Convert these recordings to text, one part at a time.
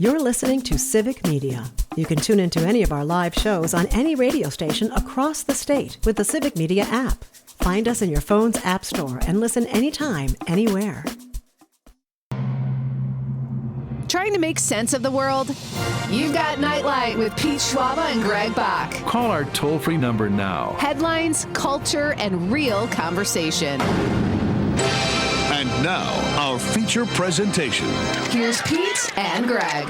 You're listening to Civic Media. You can tune into any of our live shows on any radio station across the state with the Civic Media app. Find us in your phone's app store and listen anytime, anywhere. Trying to make sense of the world? You've got Nightlight with Pete Schwaba and Greg Bach. Call our toll-free number now. Headlines, culture, and real conversation. And now, our feature presentation. Here's Pete and Greg.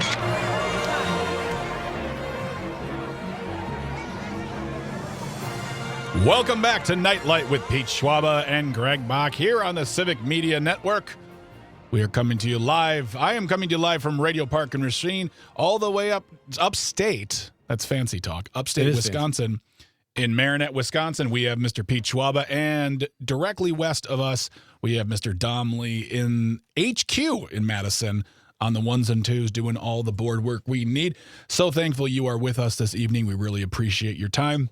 Welcome back to Nightlight with Pete Schwaba and Greg Bach here on the Civic Media Network. We are coming to you live. I am coming to you live from Radio Park and Racine, all the way upstate. That's fancy talk. Upstate Wisconsin. Fancy. In Marinette, Wisconsin, we have Mr. Pete Schwaba, and directly west of us, we have Mr. Dom Lee in HQ in Madison on the ones and twos, doing all the board work we need. So thankful you are with us this evening. We really appreciate your time.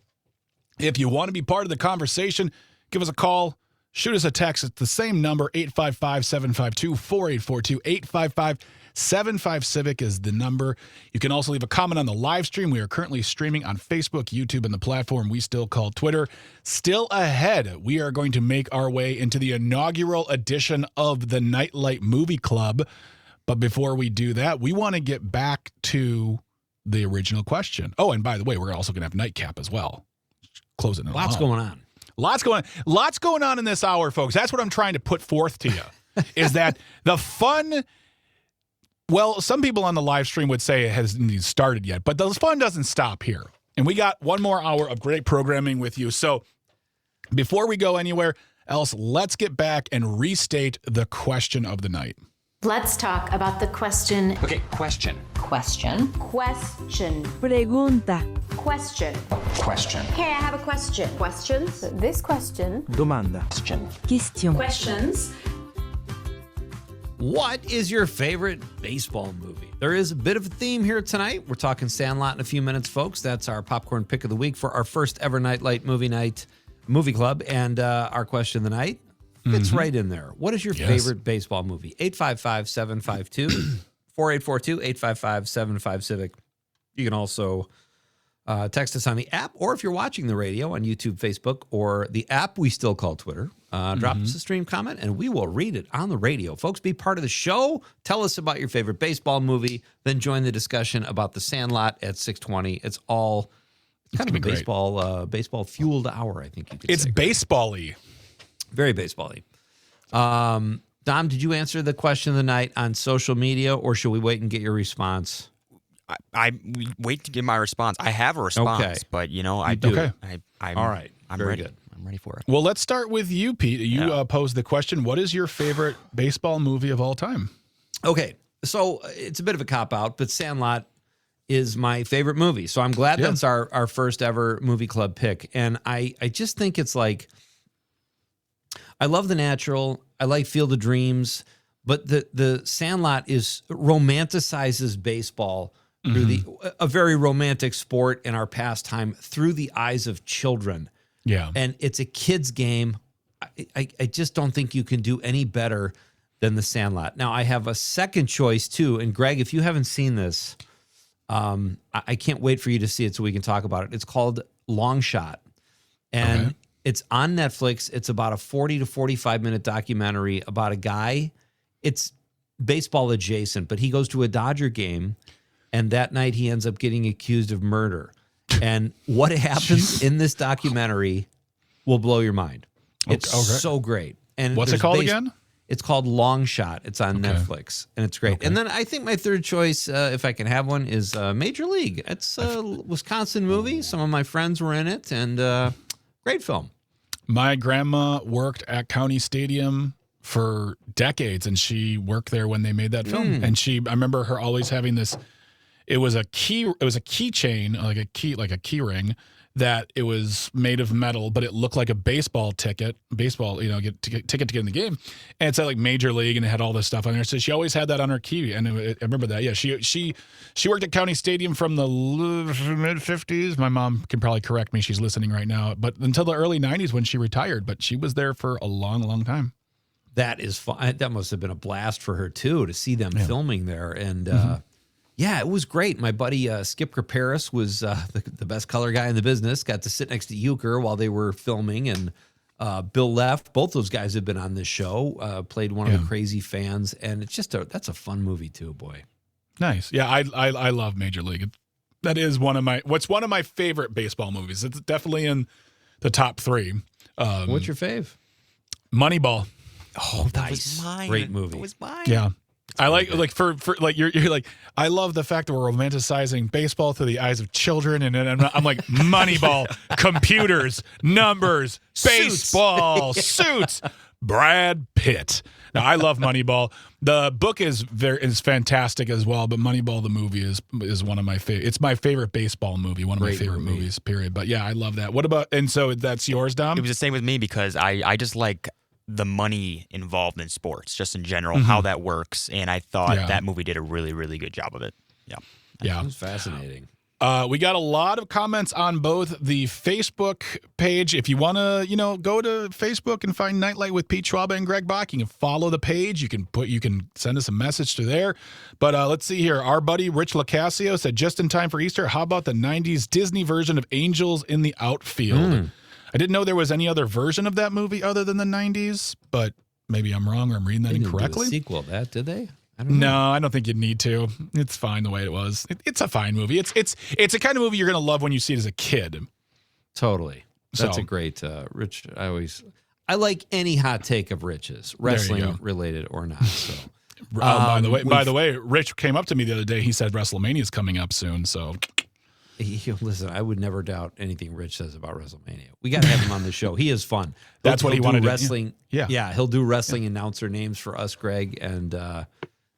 If you want to be part of the conversation, give us a call. Shoot us a text at the same number, 855-752-4842. 855-75-CIVIC is the number. You can also leave a comment on the live stream. We are currently streaming on Facebook, YouTube, and the platform we still call Twitter. Still ahead, we are going to make our way into the inaugural edition of the Nightlight Movie Club. But before we do that, we want to get back to the original question. Oh, and by the way, we're also going to have Nightcap as well. Closing it. Lots going on. Lots going on in this hour, folks. That's what I'm trying to put forth to you, is that the fun, well, some people on the live stream would say it hasn't even started yet, but the fun doesn't stop here. And we got one more hour of great programming with you. So before we go anywhere else, let's get back and restate the question of the night. Let's talk about the question. Okay, question. Question. Question. Pregunta. Question. Question. Hey, I have a question. Questions? This question. Domanda. Question. Question. Questions. What is your favorite baseball movie? There is a bit of a theme here tonight. We're talking Sandlot in a few minutes, folks. That's our popcorn pick of the week for our first ever Nightlight movie club. And our question of the night fits right in there. What is your favorite baseball movie? 855-752-4842, 855-75-CIVIC. You can also text us on the app, or if you're watching the radio on YouTube, Facebook, or the app we still call Twitter, drop us a stream comment, and we will read it on the radio. Folks, be part of the show. Tell us about your favorite baseball movie, then join the discussion about the Sandlot at 6:20. It's all kind of a baseball-fueled hour, I think you could say. It's baseball-y. Very baseball-y. Dom, did you answer the question of the night on social media, or should we wait and get your response? I wait to get my response. I have a response, but I do. Okay. All right. I'm Very ready. good. I'm ready for it. Well, let's start with you, Pete. You posed the question, what is your favorite baseball movie of all time? Okay, so it's a bit of a cop-out, but Sandlot is my favorite movie. So I'm glad that's our first ever movie club pick. And I just think it's like, I love The Natural. I like Field of Dreams. But the Sandlot romanticizes baseball through a very romantic sport in our pastime through the eyes of children. Yeah. And it's a kid's game. I just don't think you can do any better than the Sandlot. Now, I have a second choice, too. And, Greg, if you haven't seen this, I can't wait for you to see it so we can talk about it. It's called Long Shot. And it's on Netflix. It's about a 40 to 45-minute documentary about a guy. It's baseball adjacent, but he goes to a Dodger game, and that night he ends up getting accused of murder. And what happens in this documentary will blow your mind. It's so great. And what's it called again? It's called Long Shot. It's on Netflix, and it's great. And then I think my third choice, if I can have one, is Major League. It's a Wisconsin movie. Some of my friends were in it, and great film. My grandma worked at County Stadium for decades, and she worked there when they made that film. And I remember her always having this. It was a keychain, like a key ring, that it was made of metal, but it looked like a baseball ticket. Ticket to get in the game, and it said like Major League, and it had all this stuff on there. So she always had that on her key, and I remember that. Yeah, she worked at County Stadium from the mid '50s. My mom can probably correct me; she's listening right now. But until the early '90s when she retired, but she was there for a long, long time. That is fun. That must have been a blast for her too, to see them filming there. And Yeah, it was great. My buddy Skip Kraparis was the best color guy in the business. Got to sit next to Euchre while they were filming, and Bill Leff. Both those guys have been on this show. Played one of the crazy fans, and it's just that's a fun movie too, boy. Nice. Yeah, I love Major League. That is one of my favorite baseball movies. It's definitely in the top 3. What's your fave? Moneyball. Oh, nice. Great movie. It was mine. Yeah. I like for like you're like I love the fact that we're romanticizing baseball through the eyes of children, and I'm like Moneyball, computers, numbers, baseball, suits, Brad Pitt. Now I love Moneyball. The book is fantastic as well, but Moneyball the movie is one of my favorite. It's my favorite baseball movie, one of my favorite movies. Period. But yeah, I love that. What about so that's yours, Dom? It was the same with me because I just like the money involved in sports, just in general, how that works. And I thought that movie did a really, really good job of it. Yeah. Yeah. It was fascinating. We got a lot of comments on both the Facebook page. If you want to, go to Facebook and find Nightlight with Pete Schwaba and Greg Bach, you can follow the page. You can send us a message to there. But let's see here. Our buddy Rich Lacasio said, just in time for Easter, how about the 90s Disney version of Angels in the Outfield? I didn't know there was any other version of that movie other than the 90s, but maybe I'm wrong or I'm reading that incorrectly. Didn't do a sequel to that, did they? I don't know. No, I don't think you'd need to. It's fine the way it was. It's a fine movie. It's a kind of movie you're going to love when you see it as a kid. Totally. That's a great Rich. I like any hot take of Rich's, wrestling related or not. So, by the way, Rich came up to me the other day. He said WrestleMania is coming up soon. So, listen, I would never doubt anything Rich says about WrestleMania. We got to have him on the show. He is fun. That's what he wanted. Wrestling. Yeah, he'll do wrestling announcer names for us, Greg, and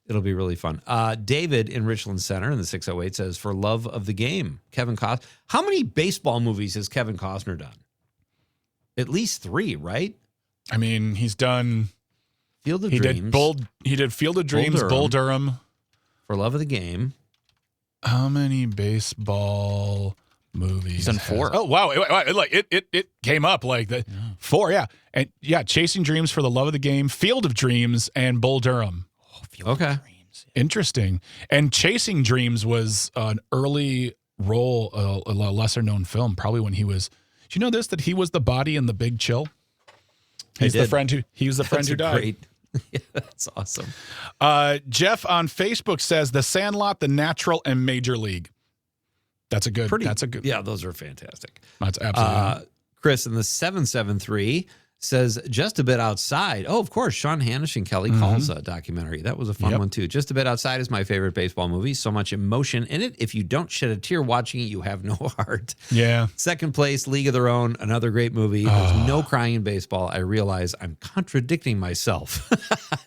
it'll be really fun. David in Richland Center in the 608 says, for love of the game, Kevin Costner. How many baseball movies has Kevin Costner done? At least 3, right? I mean, he's done Field of Dreams. He did Field of Dreams, Bull Durham. For love of the game. How many baseball movies? He's done 4. Oh wow! It came up like that. 4, yeah, and Chasing Dreams, For the Love of the Game, Field of Dreams, and Bull Durham. Field of Dreams. Interesting. And Chasing Dreams was an early role, a lesser known film, probably when he was. Do you know this? That he was the body in The Big Chill. He was the friend who died. Great. Yeah, that's awesome. Jeff on Facebook says The Sandlot, The Natural, and Major League. That's a good. Yeah, those are fantastic. That's absolutely. Chris in the 773 says Just a Bit Outside. Oh, of course, Sean Hanish and Kelly Calls documentary. That was a fun one too. Just a Bit Outside is my favorite baseball movie. So much emotion in it. If you don't shed a tear watching it, you have no heart. Yeah. Second place, League of Their Own, another great movie. There's no crying in baseball. I realize I'm contradicting myself.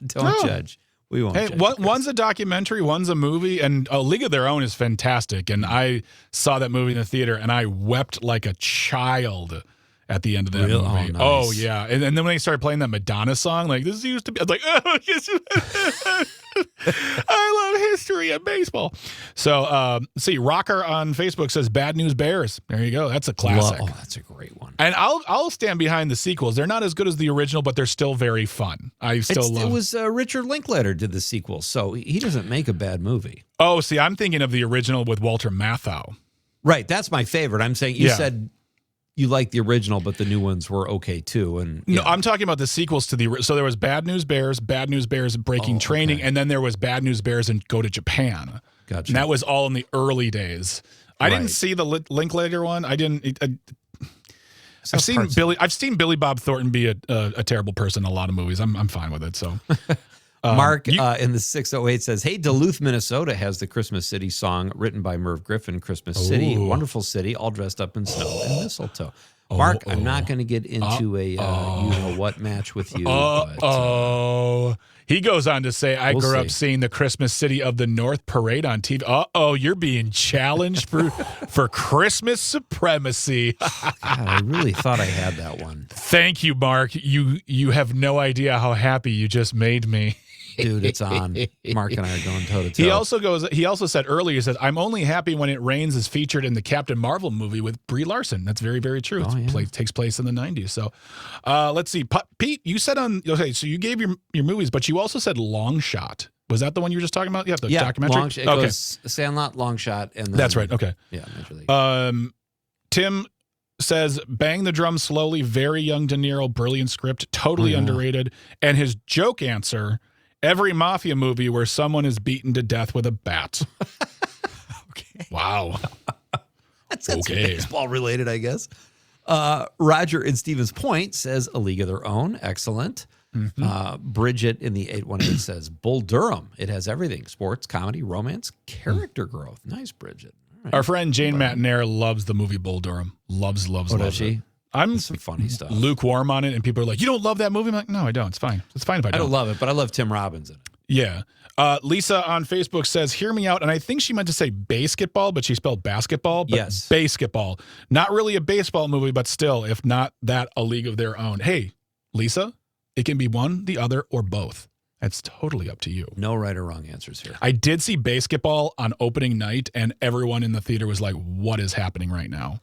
Don't judge. We won't. Hey, one's a documentary, one's a movie, and League of Their Own is fantastic. And I saw that movie in the theater, and I wept like a child at the end of that movie. Oh, nice. Oh, yeah. And then when they started playing that Madonna song, like, this used to be, I was like, oh, yes. I love history of baseball. So, see, Rocker on Facebook says Bad News Bears. There you go. That's a classic. Oh, that's a great one. And I'll stand behind the sequels. They're not as good as the original, but they're still very fun. It was Richard Linklater did the sequel, so he doesn't make a bad movie. Oh, see, I'm thinking of the original with Walter Matthau. Right, that's my favorite. I'm saying you said you like the original, but the new ones were okay too. And no, I'm talking about the sequels to so there was Bad News Bears Breaking Training, and then there was Bad News Bears and Go to Japan. Gotcha. And that was all in the early days. I didn't see the Linklater one. I didn't. I've seen Billy Bob Thornton be a terrible person in a lot of movies. I'm fine with it. So. Mark in the 608 says, hey, Duluth, Minnesota has the Christmas City song written by Merv Griffin, Christmas City, wonderful city, all dressed up in snow and mistletoe. Mark, I'm not going to get into a you-know-what match with you. He goes on to say, I grew up seeing the Christmas City of the North parade on TV. You're being challenged for Christmas supremacy. God, I really thought I had that one. Thank you, Mark. You have no idea how happy you just made me. Dude, it's on. Mark and I are going toe to toe. He also said earlier, he said, I'm only happy when It Rains is featured in the Captain Marvel movie with Brie Larson. That's very, very true. It takes place in the 90s. So let's see. Pete, you said so you gave your movies, but you also said Long Shot, Was that the one you were just talking about? Yeah, the documentary. It goes Sandlot, Long Shot, and then, that's right. Okay. Yeah, Major League. Tim says, bang the drum slowly, very young De Niro, brilliant script, totally underrated. And his joke answer, every mafia movie where someone is beaten to death with a bat. Okay. Wow. That's baseball related, I guess. Roger in Stevens Point says, A League of Their Own. Excellent. Bridget in the 818 says, Bull Durham. It has everything. Sports, comedy, romance, character growth. Nice, Bridget. Right. Our friend Jane Matnair loves the movie Bull Durham. Loves does she? it. I'm some funny stuff. Lukewarm on it, and people are like, you don't love that movie? I'm like, no, I don't. It's fine. It's fine if I don't. I don't love it, but I love Tim Robbins in it. Yeah. Lisa on Facebook says, hear me out. And I think she meant to say basketball, but she spelled basketball. But yes. Basketball. Not really a baseball movie, but still, if not that, A League of Their Own. Hey, Lisa, it can be one, the other, or both. It's totally up to you. No right or wrong answers here. I did see Basketball on opening night, and everyone in the theater was like, what is happening right now?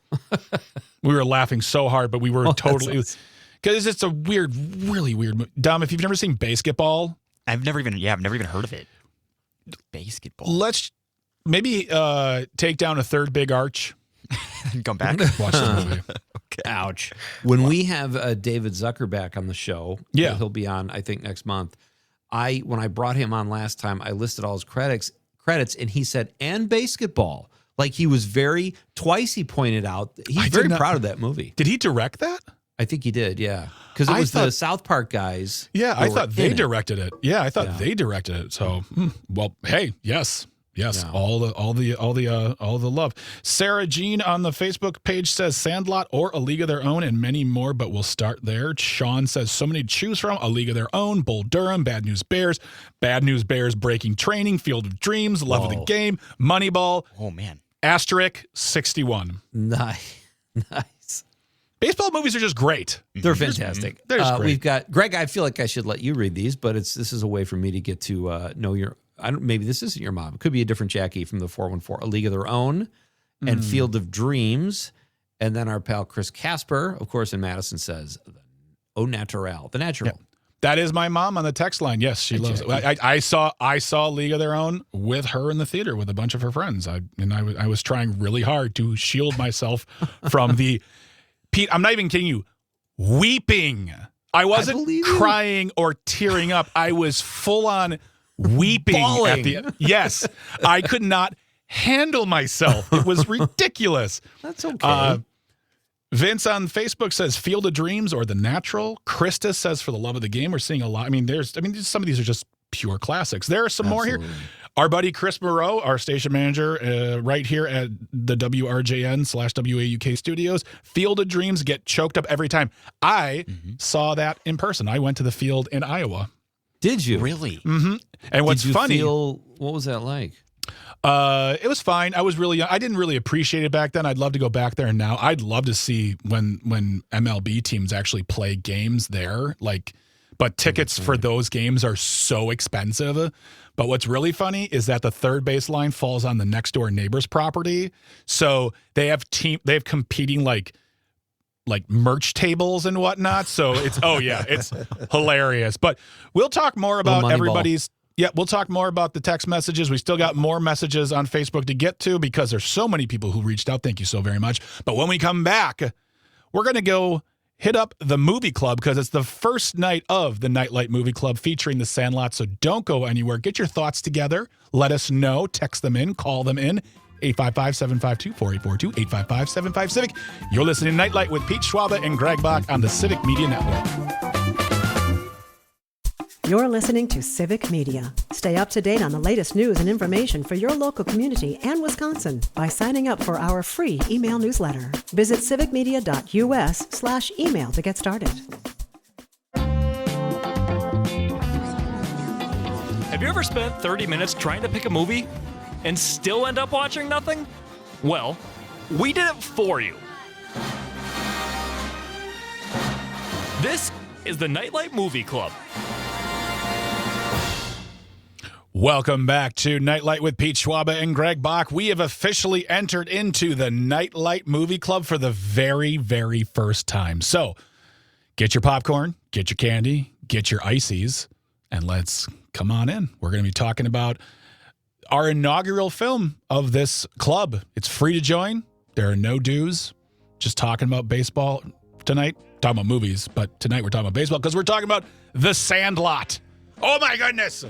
We were laughing so hard, but we were totally... Because it's a weird, really weird movie. Dom, if you've never seen Basketball... I've never even heard of it. Basketball. Let's maybe take down a third big arch. And come back. Watch the movie. Okay. Ouch. When we have David Zucker back on the show, yeah, he'll be on, I think, next month. When I brought him on last time, I listed all his credits, and he said, and basketball. Like twice he pointed out, he's very proud of that movie. Did he direct that? I think he did, yeah. Because it was the South Park guys. Yeah, I thought they directed it. Yeah, I thought they directed it. So, well, hey, yes. Yes, yeah. all the love. Sarah Jean on the Facebook page says Sandlot or A League of Their Own and many more, but we'll start there. Sean says so many to choose from: A League of Their Own, Bull Durham, Bad News Bears, Breaking Training, Field of Dreams, Love of the Game, Moneyball. Oh man, Asterisk 61. Nice. Baseball movies are just great. They're fantastic. They're just great. We've got Greg. I feel like I should let you read these, but this is a way for me to get to know your. Maybe this isn't your mom. It could be a different Jackie from the 414. A League of Their Own and Field of Dreams. And then our pal Chris Casper, of course, in Madison says, Au Naturel, The Natural. Yeah. That is my mom on the text line. Yes, she loves it. I saw League of Their Own with her in the theater with a bunch of her friends. I was trying really hard to shield myself from the, Pete, I'm not even kidding you, weeping. I wasn't crying or tearing up. I was full on weeping Bawling. Yes, I could not handle myself. It was ridiculous. That's okay. Vince on Facebook says Field of Dreams or The Natural. Krista says For the Love of the Game. We're seeing a lot. Some of these are just pure classics. There are some more here. Our buddy Chris Moreau, our station manager, right here at the WRJN/WAUK studios. Field of Dreams get choked up every time. I saw that in person. I went to the field in Iowa. Did you? Really? Mm-hmm. And what's funny... what was that like? It was fine. I was really young. I didn't really appreciate it back then. I'd love to go back there now. I'd love to see when MLB teams actually play games there. But tickets for those games are so expensive. But what's really funny is that the third baseline falls on the next door neighbor's property. So they have competing like merch tables and whatnot. So it's it's hilarious. But we'll talk more about everybody's. Yeah, we'll talk more about the text messages. We still got more messages on Facebook to get to because there's so many people who reached out. Thank you so very much. But when we come back, we're going to go hit up the movie club because it's the first night of the Nightlight Movie Club featuring the Sandlot. So don't go anywhere. Get your thoughts together. Let us know. Text them in. Call them in. 855-752-4842, 855-75-CIVIC. You're listening to Nightlight with Pete Schwaba and Greg Bach on the Civic Media Network. You're listening to Civic Media. Stay up to date on the latest news and information for your local community and Wisconsin by signing up for our free email newsletter. Visit civicmedia.us/email to get started. Have you ever spent 30 minutes trying to pick a movie and still end up watching nothing? Well, we did it for you. This is the Nightlight Movie Club. Welcome back to Nightlight with Pete Schwaba and Greg Bach. We have officially entered into the Nightlight Movie Club for the very, very first time. So get your popcorn, get your candy, get your ices. and let's come on in. We're going to be talking about our inaugural film of this club. It's free to join. There are no dues. Just talking about baseball tonight. Talking about movies, but tonight we're talking about baseball because we're talking about The Sandlot. Oh, my goodness.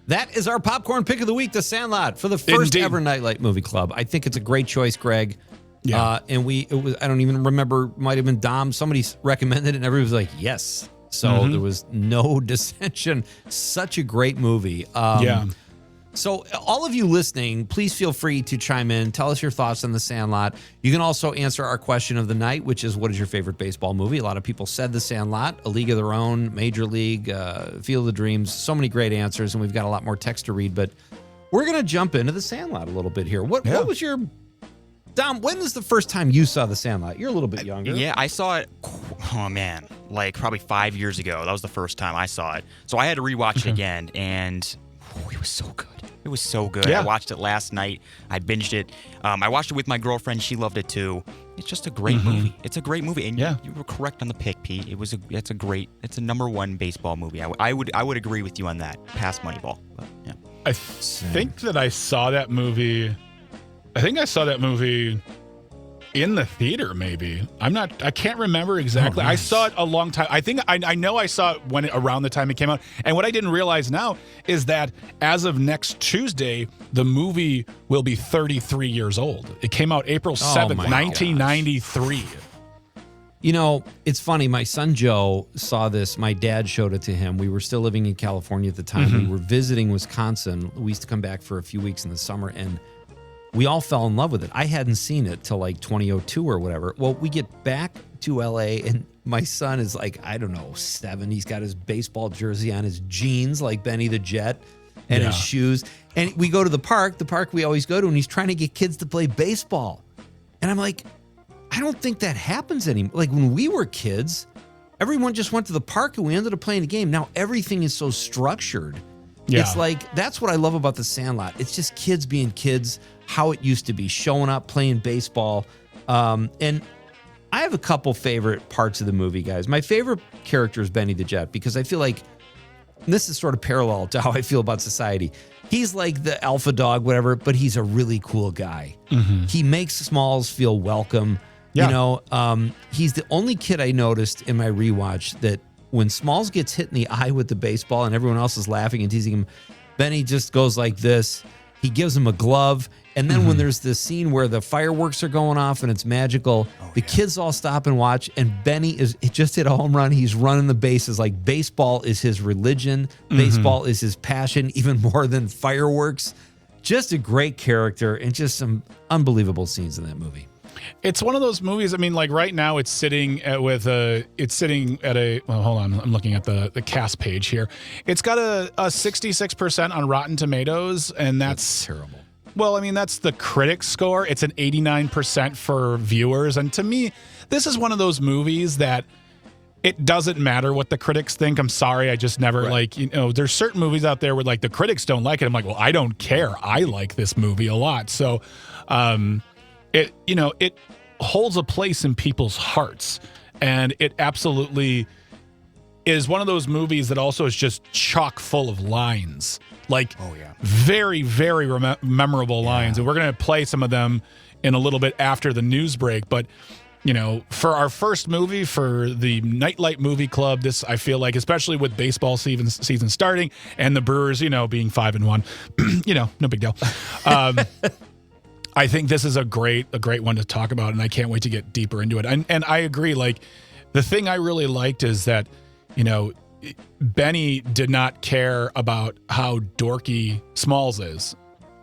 That is our popcorn pick of the week, The Sandlot, for the first ever Nightlight Movie Club. I think it's a great choice, Greg. Yeah. And I don't even remember, might have been Dom. Somebody recommended it, and everybody was like, yes. So there was no dissension. Such a great movie. So all of you listening, please feel free to chime in. Tell us your thoughts on The Sandlot. You can also answer our question of the night, which is, what is your favorite baseball movie? A lot of people said The Sandlot, A League of Their Own, Major League, Field of Dreams. So many great answers, and we've got a lot more text to read. But we're going to jump into The Sandlot a little bit here. What was your... Dom, when was the first time you saw The Sandlot? You're a little bit younger. Yeah, I saw it, like probably 5 years ago. That was the first time I saw it. So I had to rewatch it again, and it was so good. It was so good. Yeah. I watched it last night. I binged it. I watched it with my girlfriend. She loved it too. It's just a great movie. It's a great movie, and you were correct on the pick, Pete. It's a number one baseball movie. I would agree with you on that. Past Moneyball. But, yeah. I think that I saw that movie. I think I saw that movie in the theater, maybe. I can't remember exactly. Nice. I saw it a long time. I think I know I saw it around the time it came out. And what I didn't realize now is that as of next Tuesday, the movie will be 33 years old. It came out April 7th, 1993. You know, it's funny. My son Joe saw this. My dad showed it to him. We were still living in California at the time. We were visiting Wisconsin. We used to come back for a few weeks in the summer, and we all fell in love with it. I hadn't seen it till like 2002 or whatever. Well, we get back to LA, and my son is like, I don't know, 7. He's got his baseball jersey on, his jeans like Benny the Jet, and his shoes. And we go to the park we always go to, and he's trying to get kids to play baseball. And I'm like, I don't think that happens anymore. Like when we were kids, everyone just went to the park and we ended up playing a game. Now everything is so structured. Yeah. It's like, that's what I love about The Sandlot. It's just kids being kids, how it used to be, showing up, playing baseball. And I have a couple favorite parts of the movie, guys. My favorite character is Benny the Jet, because I feel like this is sort of parallel to how I feel about society. He's like the alpha dog, whatever, but he's a really cool guy. He makes Smalls feel welcome. Yeah. You know, he's the only kid I noticed in my rewatch that when Smalls gets hit in the eye with the baseball and everyone else is laughing and teasing him, Benny just goes like this. He gives him a glove. And then when there's this scene where the fireworks are going off and it's magical, the kids all stop and watch. And Benny just hit a home run. He's running the bases. Like baseball is his religion. Baseball is his passion, even more than fireworks. Just a great character and just some unbelievable scenes in that movie. It's one of those movies. I mean, like right now, it's sitting at a. Well, hold on. I'm looking at the cast page here. It's got a 66% on Rotten Tomatoes, and that's terrible. Well, I mean, that's the critics score. It's an 89% for viewers, and to me, this is one of those movies that it doesn't matter what the critics think. I'm sorry, I just never there's certain movies out there where like the critics don't like it. I'm like, well, I don't care. I like this movie a lot, so. It holds a place in people's hearts, and it absolutely is one of those movies that also is just chock full of lines, like very, very memorable lines. And we're going to play some of them in a little bit after the news break. But, you know, for our first movie, for the Nightlight Movie Club, this, I feel like, especially with baseball season starting and the Brewers, being 5-1, no big deal. I think this is a great one to talk about, and I can't wait to get deeper into it. And I agree. Like, the thing I really liked is that, Benny did not care about how dorky Smalls is.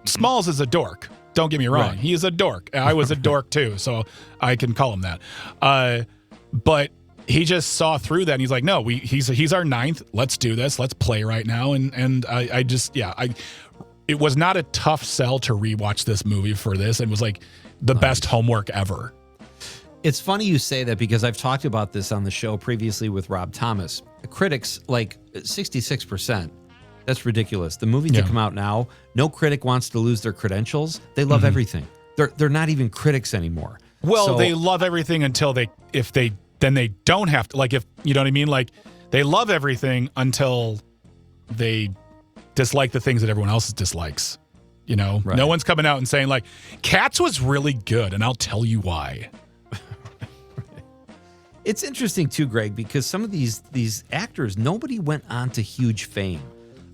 Smalls is a dork. Don't get me wrong. Right. He is a dork. I was a dork too, so I can call him that. But he just saw through that, and he's like, no, he's our ninth. Let's do this. Let's play right now. And it was not a tough sell to rewatch this movie for this. It was like the best homework ever. It's funny you say that, because I've talked about this on the show previously with Rob Thomas. Critics, like 66%. That's ridiculous. The movies that come out now, no critic wants to lose their credentials. They love everything. They're not even critics anymore. Well, they love everything until they don't have to. Like, if you know what I mean? Like, they love everything until they dislike the things that everyone else dislikes. You know, Right. no one's coming out and saying like, Cats was really good, and I'll tell you why. It's interesting too, Greg, because some of these actors, nobody went on to huge fame.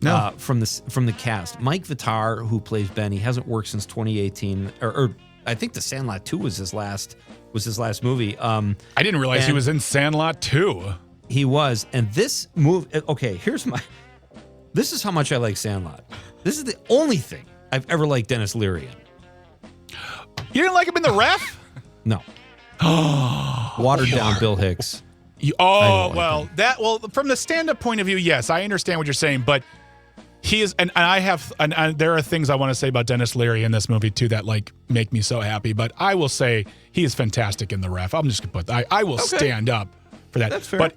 No. From the cast. Mike Vitar, who plays Benny, hasn't worked since 2018, or I think The Sandlot 2 was his last movie. I didn't realize he was in Sandlot 2. He was, and this movie. Okay, this is how much I like Sandlot. This is the only thing I've ever liked Dennis Leary in. You didn't like him in The Ref? No. Watered down Bill Hicks. From the stand-up point of view, yes, I understand what you're saying, but he is, and there are things I want to say about Dennis Leary in this movie too that like make me so happy. But I will say he is fantastic in The Ref. I'm just gonna put I will stand up for that. That's fair. But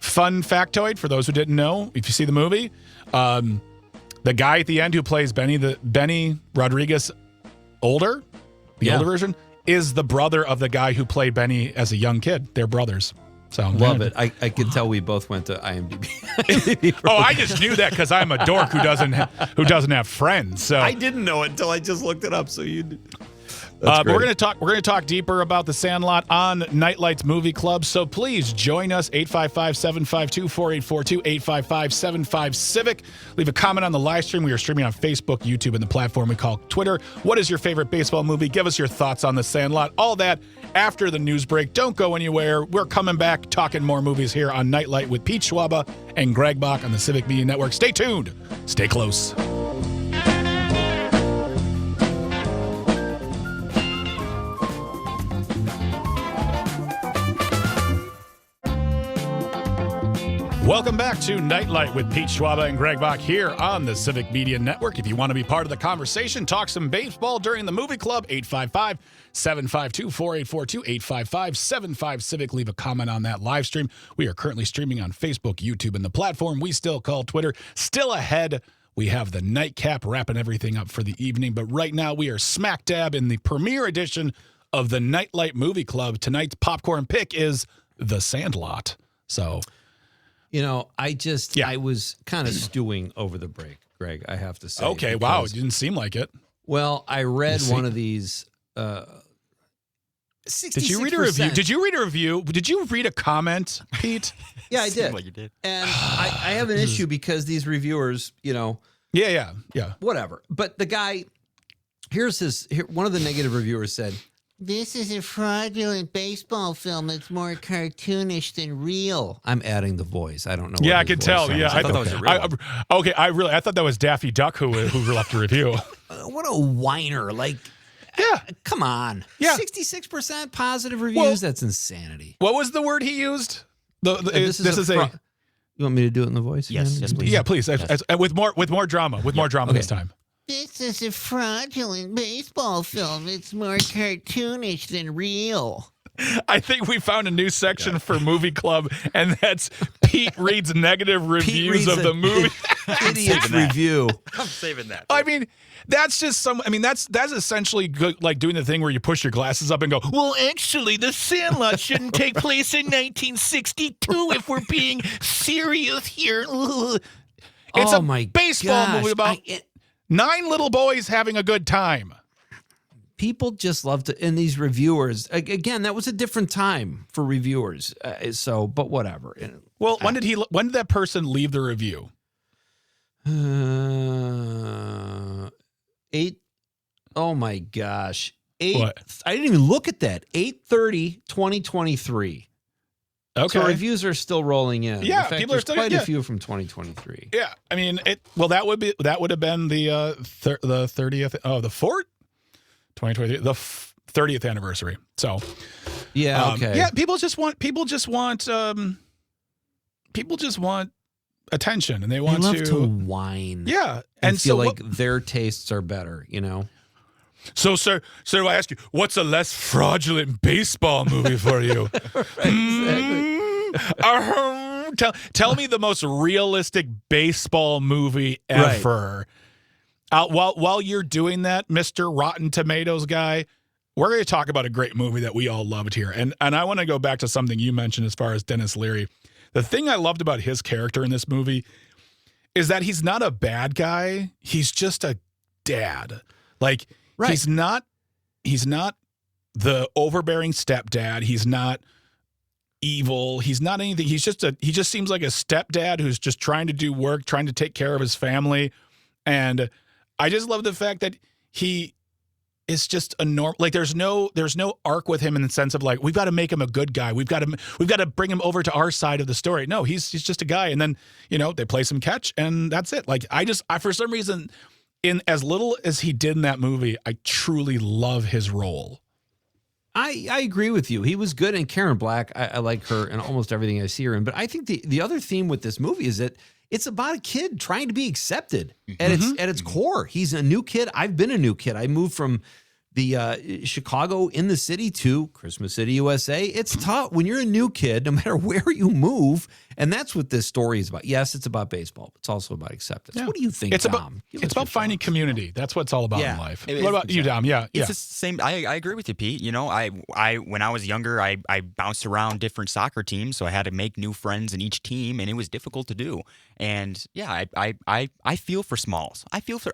fun factoid for those who didn't know, if you see the movie, the guy at the end who plays Benny Rodriguez, older version, is the brother of the guy who played Benny as a young kid. They're brothers. So Love it. I could tell we both went to IMDb. I just knew that because I'm a dork who doesn't have friends. So I didn't know it until I just looked it up. So you did. But we're gonna talk deeper about The Sandlot on Nightlight's Movie Club. So please join us 855-752-4842 855-75-CIVIC. Leave a comment on the live stream. We are streaming on Facebook, YouTube, and the platform we call Twitter. What is your favorite baseball movie? Give us your thoughts on The Sandlot. All that after the news break. Don't go anywhere. We're coming back talking more movies here on Nightlight with Pete Schwaba and Greg Bach on the Civic Media Network. Stay tuned. Stay close. Welcome back to Nightlight with Pete Schwaba and Greg Bach here on the Civic Media Network. If you want to be part of the conversation, talk some baseball during the movie club, 855-752-4842, 855-75-CIVIC. Leave a comment on that live stream. We are currently streaming on Facebook, YouTube, and the platform we still call Twitter. Still ahead, we have the nightcap wrapping everything up for the evening. But right now, we are smack dab in the premiere edition of the Nightlight Movie Club. Tonight's popcorn pick is The Sandlot. So... You know, I was kind of stewing over the break, Greg, I have to say. Okay, wow. It didn't seem like it. Well, I read one of these. 66%. Did you read a review? Did you read a review? Did you read a comment, Pete? Yeah, I did. Like you did. And I have an issue because these reviewers, you know. Yeah. Whatever. But the guy, one of the negative reviewers said, "This is a fraudulent baseball film. It's more cartoonish than real." I'm adding the voice. I don't know. Yeah, I can tell. Sounds. Yeah, I thought that was a real one. I thought that was Daffy Duck who left a review. What a whiner! Like, come on. Yeah, 66% positive reviews. That's insanity. What was the word he used? This is a. You want me to do it in the voice? Yes, again? yes, please. Yeah, please. With more drama. With more drama this time. This is a fraudulent baseball film. It's more cartoonish than real. I think we found a new section for Movie Club, and that's Pete reads negative reviews of the movie. Idiot review. I'm saving that. I mean, that's just that's essentially good, like doing the thing where you push your glasses up and go, well, actually, The Sandlot shouldn't take place in 1962 if we're being serious here. It's a baseball movie about 9 little boys having a good time. People just love to, and these reviewers, again, that was a different time for reviewers. But whatever. Well, when did that person leave the review? 8. Oh my gosh. 8. What? I didn't even look at that. 8/30/2023. Okay. So reviews are still rolling in. Yeah, in fact, people are still quite a few from 2023. Yeah, I mean, that would have been the 30th the 2023 the 30th anniversary. So yeah, okay. Yeah, people just want attention, and they love to whine. Yeah, and feel like their tastes are better, you know. So, sir, do I ask you, what's a less fraudulent baseball movie for you? Tell me the most realistic baseball movie ever. Right. While you're doing that, Mr. Rotten Tomatoes guy, we're going to talk about a great movie that we all loved here. And I want to go back to something you mentioned as far as Dennis Leary. The thing I loved about his character in this movie is that he's not a bad guy. He's just a dad. Like, he's not the overbearing stepdad. He's not evil. He's not anything. He just seems like a stepdad who's just trying to do work, trying to take care of his family. And I just love the fact that he is just a normal, like there's no arc with him in the sense of like, we've got to make him a good guy. We've got to bring him over to our side of the story. No, he's just a guy. And then, they play some catch and that's it. Like I for some reason, in as little as he did in that movie, I truly love his role. I agree with you. He was good. And Karen Black, I like her in almost everything I see her in. But I think the other theme with this movie is that it's about a kid trying to be accepted at its core. He's a new kid. I've been a new kid. I moved from the Chicago in the city to Christmas City, USA. It's tough when you're a new kid, no matter where you move. And that's what this story is about. Yes, it's about baseball, but it's also about acceptance. Yeah. What do you think, Dom? It's about finding community. That's what it's all about in life. What about you, Dom? Yeah. It's the same. I agree with you, Pete. I when I was younger, I bounced around different soccer teams, so I had to make new friends in each team, and it was difficult to do. And yeah, I feel for Smalls.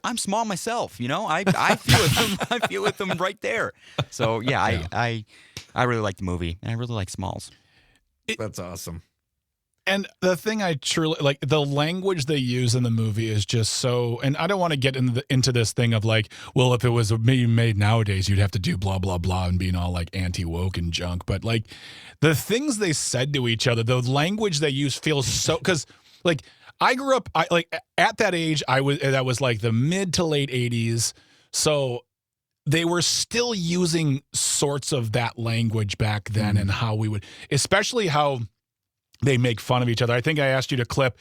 I'm small myself. I feel with them. I feel with them right there. So yeah, I really like the movie, and I really like Smalls. That's awesome. And the thing I truly like, the language they use in the movie is just so, and I don't want to get into this thing of like, well, if it was made nowadays, you'd have to do blah, blah, blah and being all like anti-woke and junk. But like the things they said to each other, the language they use feels so, because like I grew up, at that age, that was like the mid to late 80s. So they were still using sorts of that language back then and how we would, especially how they make fun of each other. I think I asked you to clip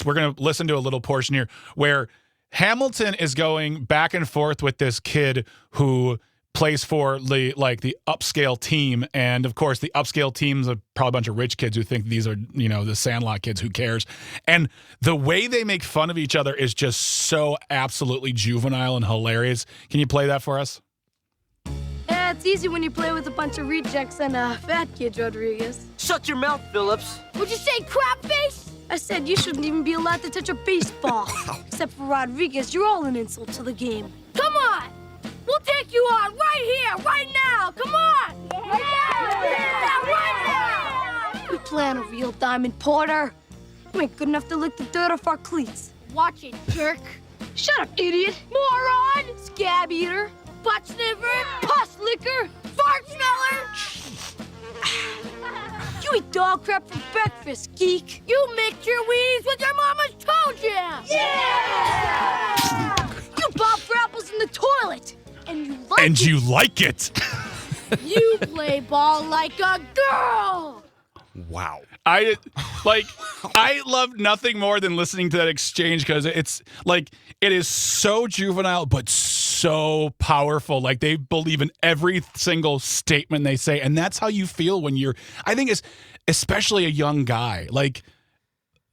we're going to listen to a little portion here where Hamilton is going back and forth with this kid who plays for the upscale team. And of course the upscale teams are probably a bunch of rich kids who think these are, the Sandlot kids, who cares? And the way they make fun of each other is just so absolutely juvenile and hilarious. Can you play that for us? Yeah, it's easy when you play with a bunch of rejects and fat kids, Rodriguez. Shut your mouth, Phillips. What'd you say, crap face? I said you shouldn't even be allowed to touch a baseball. Except for Rodriguez, you're all an insult to the game. Come on! We'll take you on right here, right now! Come on! Yeah. Right now! We play on a real diamond, Porter. You ain't good enough to lick the dirt off our cleats. Watch it, jerk. Shut up, idiot. Moron! Scab eater. Butt sniffer, pus licker, fart smeller. You eat dog crap for breakfast, geek. You mix your weeds with your mama's toe jam. Yeah! You bob for apples in the toilet, and you like it. You play ball like a girl. Wow. I love nothing more than listening to that exchange because it's like it is so juvenile but so powerful. Like they believe in every single statement they say, and that's how you feel when I think it's especially a young guy. Like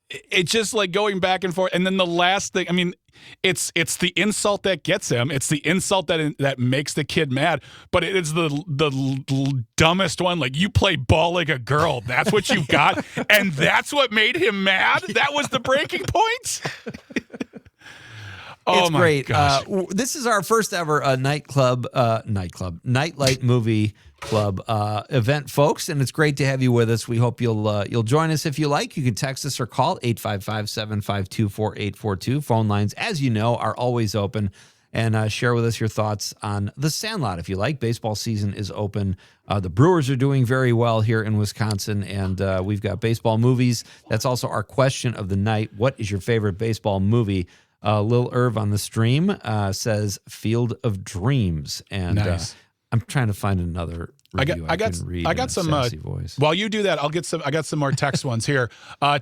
it's just like going back and forth. And then the last thing, I mean, it's the insult that gets him. It's the insult that makes the kid mad. But it is the dumbest one. Like, you play ball like a girl. That's what you got. And that's what made him mad. That was the breaking point. It's great. This is our first ever Nightlight Movie Club event, folks, and it's great to have you with us. We hope you'll join us if you like. You can text us or call 855-752-4842. Phone lines, as you know, are always open. And share with us your thoughts on The Sandlot if you like. Baseball season is open. The Brewers are doing very well here in Wisconsin, and we've got baseball movies. That's also our question of the night. What is your favorite baseball movie? Lil Irv on the stream says Field of Dreams. And nice. I'm trying to find another review I got some voice. While you do that, I got some more text ones here.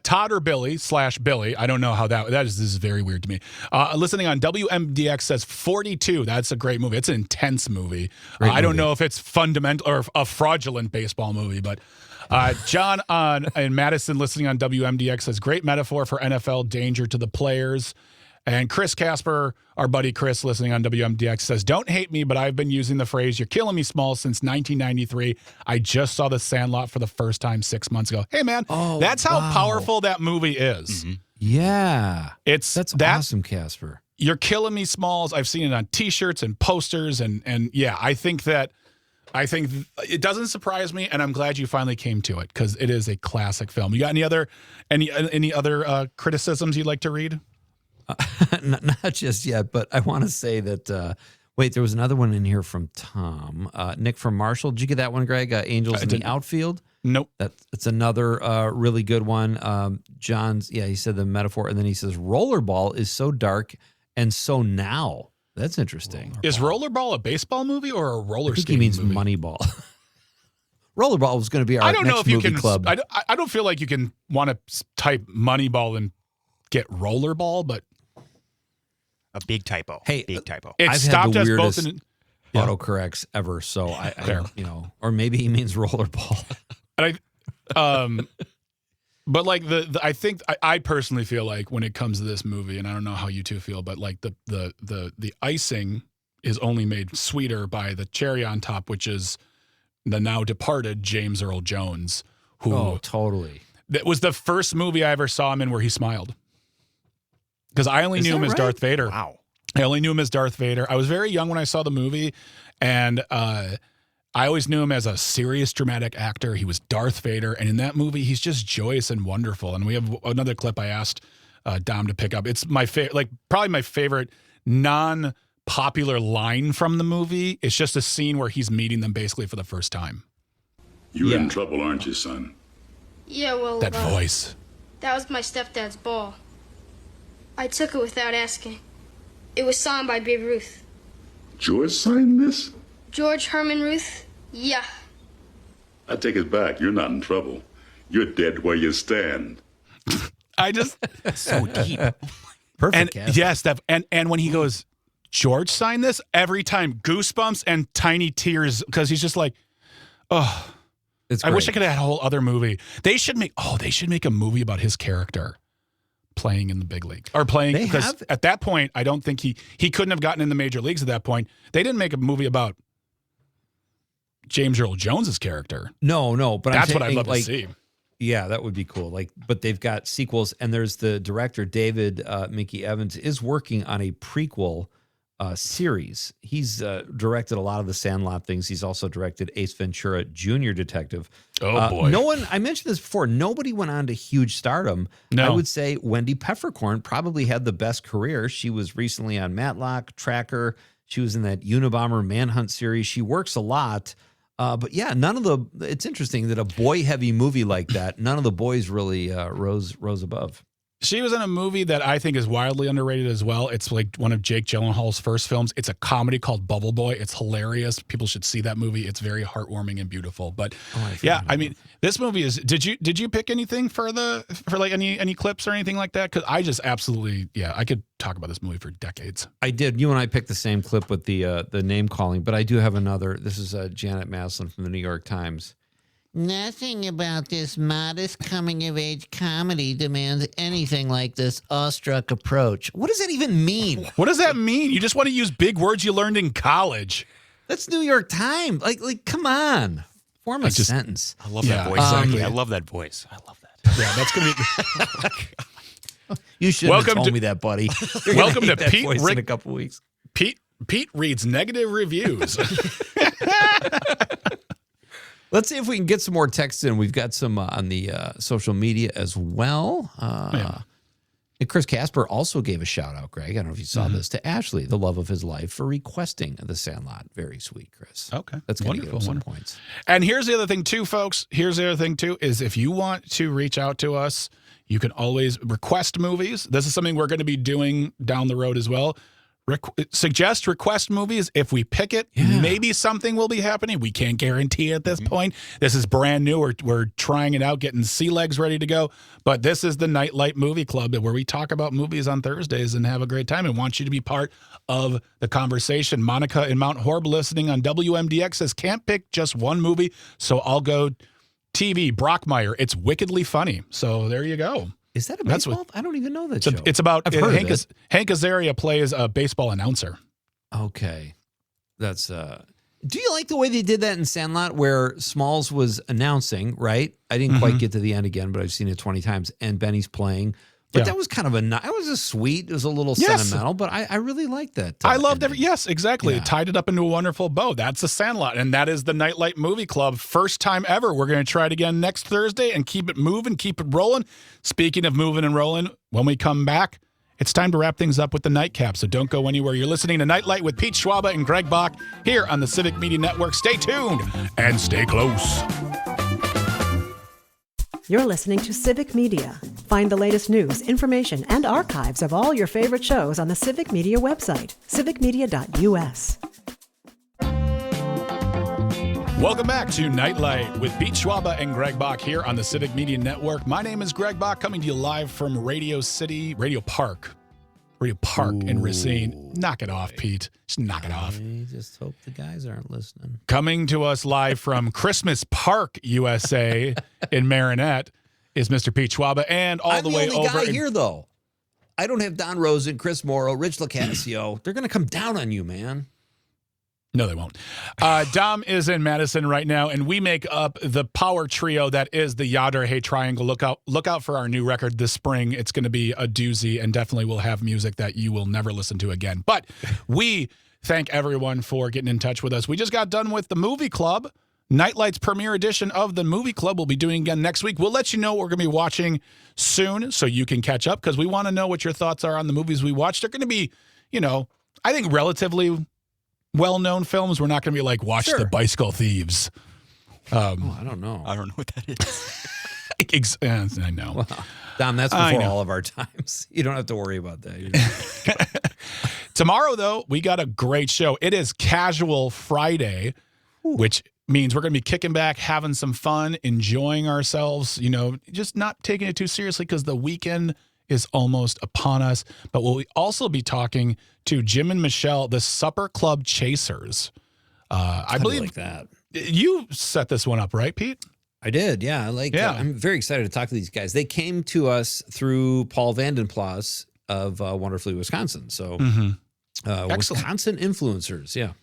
Todd or Billy / Billy. I don't know how this is very weird to me. Listening on WMDX says 42. That's a great movie. It's an intense movie. I don't know if it's fundamental or a fraudulent baseball movie, but John in Madison listening on WMDX says great metaphor for NFL danger to the players. And Chris Casper, our buddy Chris, listening on WMDX, says, don't hate me, but I've been using the phrase, you're killing me small, since 1993. I just saw The Sandlot for the first time 6 months ago. Hey, man, that's how powerful that movie is. Mm-hmm. Yeah. That's awesome, Casper. You're Killing Me, Smalls. I've seen it on T-shirts and posters, and yeah, I think it doesn't surprise me, and I'm glad you finally came to it because it is a classic film. You got any other criticisms you'd like to read? Not just yet, but I want to say that. Wait, there was another one in here from Tom. Nick from Marshall. Did you get that one, Greg? Angels in the Outfield? Nope. That's another really good one. John's, he said the metaphor, and then he says rollerball is so dark and so now. That's interesting. Is Rollerball a baseball movie or a roller skating movie? I think he means Moneyball. Rollerball was going to be our I don't next know if you movie can. club. I don't feel like you can want to type Moneyball and get Rollerball, but a big typo. Hey, big typo. It I've stopped had the us both weirdest in autocorrects ever. So I or maybe he means rollerball. And but like I think I personally feel like when it comes to this movie, and I don't know how you two feel, but like the icing is only made sweeter by the cherry on top, which is the now departed James Earl Jones, who totally. That was the first movie I ever saw him in where he smiled. Because I only knew him as Darth Vader. Wow. I only knew him as Darth Vader. I was very young when I saw the movie, and I always knew him as a serious, dramatic actor. He was Darth Vader, and in that movie, he's just joyous and wonderful. And we have another clip I asked Dom to pick up. It's my favorite, probably my favorite non-popular line from the movie. It's just a scene where he's meeting them basically for the first time. You're in trouble, aren't you, son? Yeah, well, that voice. That was my stepdad's ball. I took it without asking. It was signed by Babe Ruth. George signed this? George Herman Ruth? Yeah. I take it back. You're not in trouble. You're dead where you stand. I just so deep. Perfect. And yes, and when he goes, George signed this, every time goosebumps and tiny tears because he's just like, oh, I wish I could have had a whole other movie. They should make a movie about his character playing in the big league or playing because at that point I don't think he couldn't have gotten in the major leagues at that point. They didn't make a movie about James Earl Jones's character. No, but that's what I'd love to see. Yeah, that would be cool. But they've got sequels, and there's the director David Mickey Evans is working on a prequel series. He's directed a lot of the Sandlot things. He's also directed Ace Ventura: Junior Detective. Oh boy! No one. I mentioned this before. Nobody went on to huge stardom. No. I would say Wendy Peppercorn probably had the best career. She was recently on Matlock, Tracker. She was in that Unabomber Manhunt series. She works a lot. But yeah, it's interesting that a boy-heavy movie like that, none of the boys really rose above. She was in a movie that I think is wildly underrated as well. It's like one of Jake Gyllenhaal's first films. It's a comedy called Bubble Boy. It's hilarious. People should see that movie. It's very heartwarming and beautiful. But I mean, this movie is. Did you pick anything for like any clips or anything like that? Because I just absolutely I could talk about this movie for decades. I did. You and I picked the same clip with the name calling, but I do have another. This is Janet Maslin from the New York Times. Nothing about this modest coming-of-age comedy demands anything like this awestruck approach. What does that even mean? What does that mean? You just want to use big words you learned in college. That's New York Times. Like, come on. Form a sentence. I love that voice. Exactly. I love that voice. I love that. Yeah, that's going to be... You should have told me that, buddy. Welcome to Pete in a couple weeks. Pete reads negative reviews. Let's see if we can get some more texts in. We've got some on the social media as well. And Chris Casper also gave a shout out, Greg. I don't know if you saw this, to Ashley, the love of his life, for requesting The Sandlot. Very sweet, Chris. Okay. That's going to give him some points. And here's the other thing too, folks. Here's the other thing too, is if you want to reach out to us, you can always request movies. This is something we're going to be doing down the road as well. Request movies. If we pick it, maybe something will be happening. We can't guarantee at this point. This is brand new. We're trying it out, getting sea legs ready to go. But this is the Nightlight Movie Club, where we talk about movies on Thursdays and have a great time and want you to be part of the conversation. Monica in Mount Horeb listening on WMDX says, can't pick just one movie, so I'll go TV, Brockmire. It's wickedly funny. So there you go. Is that a baseball? I don't even know that show. It's about Hank Azaria plays a baseball announcer. Okay. That's do you like the way they did that in Sandlot, where Smalls was announcing, right? I didn't quite get to the end again, but I've seen it 20 times, and Benny's playing. But that was kind of it was a sweet, it was a little sentimental, but I really liked that. I loved it. Yes, exactly. It tied it up into a wonderful bow. That's the Sandlot, and that is the Nightlight Movie Club. First time ever. We're going to try it again next Thursday and keep it moving, keep it rolling. Speaking of moving and rolling, when we come back, it's time to wrap things up with the nightcap, so don't go anywhere. You're listening to Nightlight with Pete Schwaba and Greg Bach here on the Civic Media Network. Stay tuned and stay close. You're listening to Civic Media. Find the latest news, information, and archives of all your favorite shows on the Civic Media website, civicmedia.us. Welcome back to Nightlight with Pete Schwaba and Greg Bach here on the Civic Media Network. My name is Greg Bach, coming to you live from Radio Park in Racine. Knock it off, Pete. Just knock it off. I just hope the guys aren't listening. Coming to us live from Christmas Park, USA in Marinette is Mr. Pete Schwaba, and all the way over. I'm the only guy here, though. I don't have Don Rosen, Chris Morrow, Rich LoCascio. They're going to come down on you, man. No, they won't. Dom is in Madison right now, and we make up the power trio that is the Yadar Hey Triangle. Look out for our new record this spring. It's going to be a doozy, and definitely will have music that you will never listen to again. But we thank everyone for getting in touch with us. We just got done with the Movie Club. Nightlight's premiere edition of the Movie Club we'll be doing again next week. We'll let you know what we're going to be watching soon so you can catch up, because we want to know what your thoughts are on the movies we watched. They're going to be, I think relatively well-known films. We're not going to be like, watch The Bicycle Thieves. I don't know. I don't know what that is. I know. Well, Dom, that's before all of our times. You don't have to worry about that. Tomorrow, though, we got a great show. It is Casual Friday, which means we're going to be kicking back, having some fun, enjoying ourselves, just not taking it too seriously because the weekend is almost upon us. But we'll also be talking to Jim and Michelle, the Supper Club Chasers. I believe like that. You set this one up, right, Pete? I did, yeah. I'm very excited to talk to these guys. They came to us through Paul Vandenplas of Wonderfully Wisconsin. So Wisconsin influencers, yeah.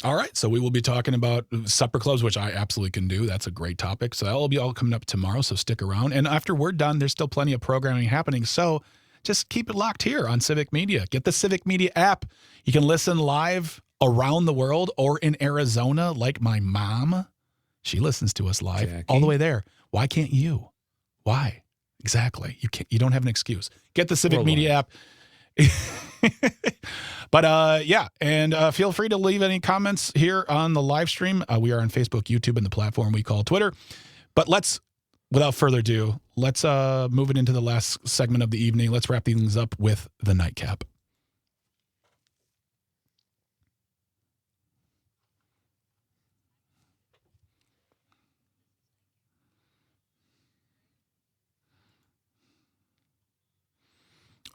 All right, so we will be talking about supper clubs, which I absolutely can do. That's a great topic. So that will be all coming up tomorrow, so stick around. And after we're done, there's still plenty of programming happening. So just keep it locked here on Civic Media. Get the Civic Media app. You can listen live around the world or in Arizona, like my mom. She listens to us live all the way there. Why can't you? Why? Exactly. You don't have an excuse. Get the Civic Media app. But and feel free to leave any comments here on the live stream. We are on Facebook, YouTube, and the platform we call Twitter. But without further ado, let's move it into the last segment of the evening. Let's wrap things up with the nightcap.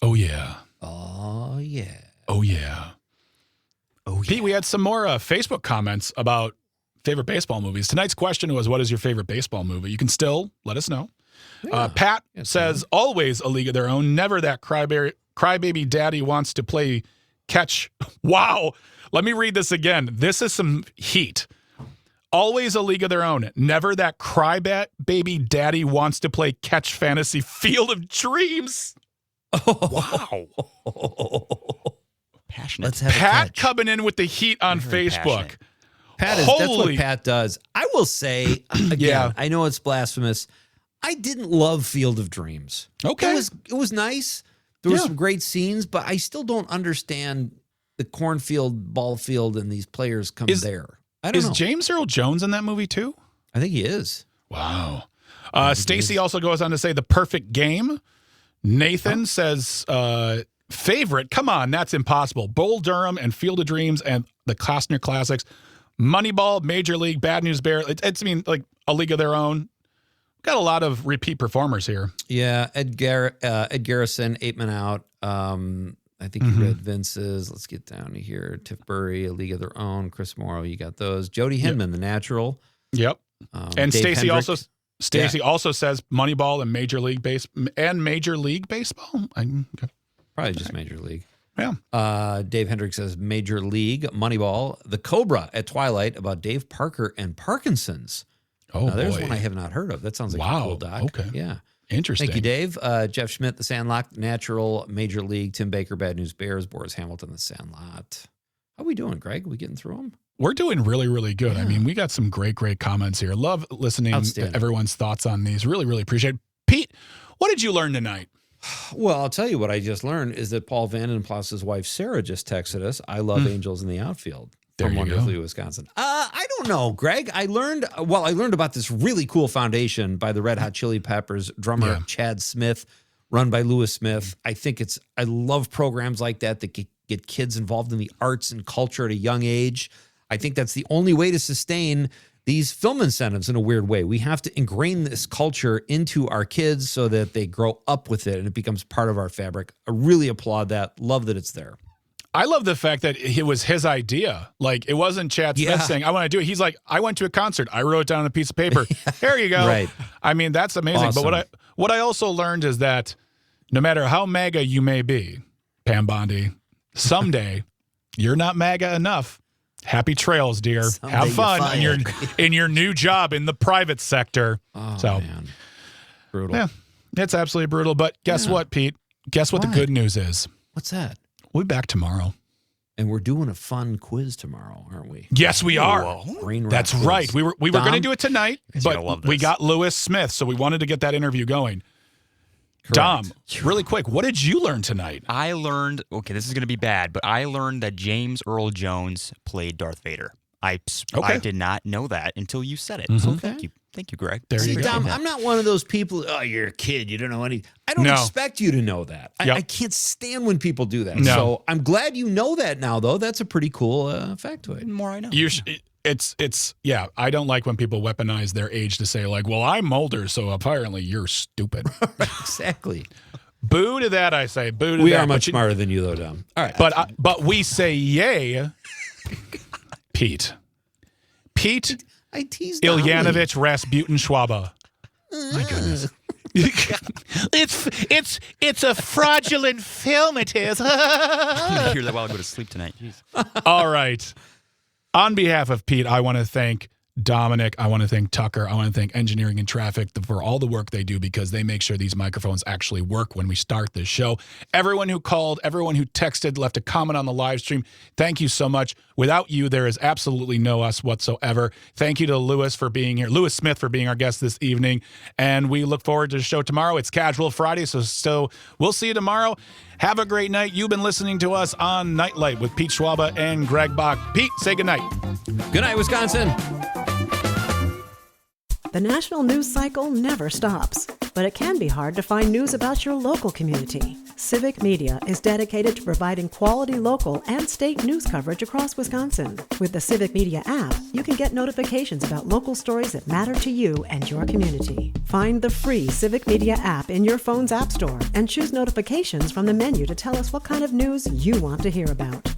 Oh, yeah. Oh, yeah. Oh, yeah. Oh, yeah. Pete, we had some more Facebook comments about favorite baseball movies. Tonight's question was, what is your favorite baseball movie? You can still let us know. Yeah. Pat says, always A League of Their Own. Never that crybaby daddy wants to play catch. Wow. Let me read this again. This is some heat. Always A League of Their Own. Never that crybaby daddy wants to play catch fantasy Field of Dreams. Wow. Passionate. Let's have Pat coming in with the heat on Facebook. That's what Pat does. I will say, again, I know it's blasphemous. I didn't love Field of Dreams. Okay. It was nice. There were some great scenes, but I still don't understand the cornfield, ball field, and these players come there. I don't know. Is James Earl Jones in that movie too? I think he is. Wow. Stacy also goes on to say The Perfect Game. Nathan says, favorite, come on, that's impossible. Bull Durham and Field of Dreams and the Costner classics. Moneyball, Major League, Bad News Bear. It's A League of Their Own. Got a lot of repeat performers here. Yeah, Ed Garrison, 8 Men Out. I think you read Vince's. Let's get down to here. Tiff Burry, A League of Their Own. Chris Morrow, you got those. Jody Hinman, The Natural. Yep. And Stacy also says Moneyball and Major League Baseball. Probably just Major League. Yeah. Dave Hendricks says Major League, Moneyball, The Cobra at Twilight about Dave Parker and Parkinson's. Oh, now, there's one I have not heard of. That sounds like a cool doc. Okay. Yeah. Interesting. Thank you, Dave. Jeff Schmidt, the Sandlot, Natural, Major League, Tim Baker, Bad News Bears, Boris Hamilton, the Sandlot. How are we doing, Greg? Are we getting through them? We're doing really, really good. I mean, we got some great comments here. Love listening to everyone's thoughts on these. Really, really appreciate it. Pete, what did you learn tonight? Well, I'll tell you what I just learned is that Paul Vandenplas's wife, Sarah, just texted us, I love Angels in the Outfield from Wonderfully, Wisconsin. I don't know, Greg. I learned about this really cool foundation by the Red Hot Chili Peppers drummer Chad Smith, run by Lewis Smith. I love programs like that get kids involved in the arts and culture at a young age. I think that's the only way to sustain these film incentives in a weird way. We have to ingrain this culture into our kids so that they grow up with it and it becomes part of our fabric. I really applaud that. Love that it's there. I love the fact that it was his idea. Like, it wasn't Chad Smith saying, I want to do it. He's like, I went to a concert. I wrote it down on a piece of paper. Here you go. Right. I mean, that's amazing. Awesome. But what I also learned is that no matter how MAGA you may be, Pam Bondi, someday you're not MAGA enough. Happy trails, dear. Someday have fun in your new job in the private sector. Oh, so, man. Brutal. Yeah, it's absolutely brutal. But guess what, Pete? Guess what the good news is? What's that? We'll be back tomorrow. And we're doing a fun quiz tomorrow, aren't we? Yes, we are. Brain That's rock right. quiz. We were going to do it tonight, but we got Lewis Smith, so we wanted to get that interview going. Correct. Dom, really quick, what did you learn tonight? I learned, okay, this is going to be bad, but I learned that James Earl Jones played Darth Vader. I did not know that until you said it. So thank you. Thank you, Greg. There you go. Dom, I'm not one of those people, you're a kid, you don't know anything. I don't expect you to know that. I can't stand when people do that. No. So I'm glad you know that now, though. That's a pretty cool factoid. The more I know. I don't like when people weaponize their age to say, like, well, I'm older, so apparently you're stupid. Exactly. Boo to that, I say. Boo to that. We are much smarter than you, though, Dom. All right. But we say yay, Pete. I teased Ilyanovich Rasputin Schwaba. My goodness. It's a fraudulent film, it is. I'm going to hear that while I go to sleep tonight. Jeez. All right. On behalf of Pete, I want to thank Dominic. I want to thank Tucker. I want to thank Engineering and Traffic for all the work they do because they make sure these microphones actually work when we start this show. Everyone who called, everyone who texted, left a comment on the live stream, thank you so much. Without you, there is absolutely no us whatsoever. Thank you to Lewis for being here, Lewis Smith for being our guest this evening. And we look forward to the show tomorrow. It's Casual Friday, so we'll see you tomorrow. Have a great night. You've been listening to us on Nightlight with Pete Schwaba and Greg Bach. Pete, say goodnight. Good night, Wisconsin. The national news cycle never stops, but it can be hard to find news about your local community. Civic Media is dedicated to providing quality local and state news coverage across Wisconsin. With the Civic Media app, you can get notifications about local stories that matter to you and your community. Find the free Civic Media app in your phone's app store and choose notifications from the menu to tell us what kind of news you want to hear about.